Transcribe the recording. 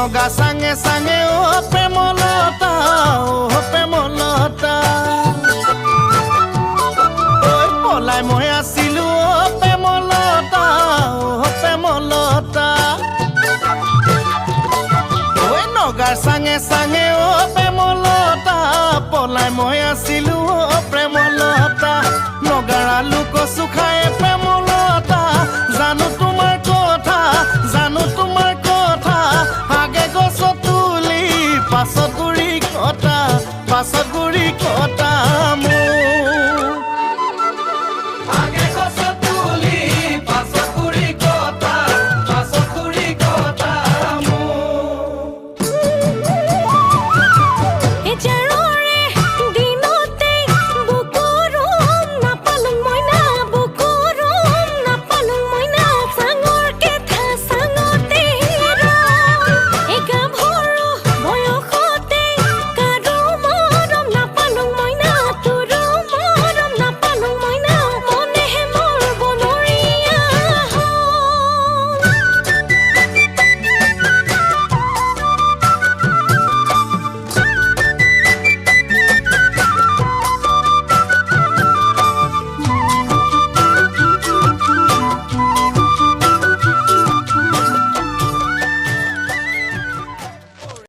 নগা চাঙে চাঙে ও প্ৰেমলতা ও প্ৰেমলতা ঐ পলাই মই আছিলো ও প্ৰেমলতা ও প্ৰেমলতা ঐ নগাৰ চাঙে চাঙে ও প্ৰেমলতা পলাই মই আছিলো ও প্ৰেমলতা নগাৰ আলু কচু খায় প্ৰেমলতা জানো তোমাৰ কথা জানো তোমাৰ কথা আগে গছত তুলি পাছত গুৰি কটা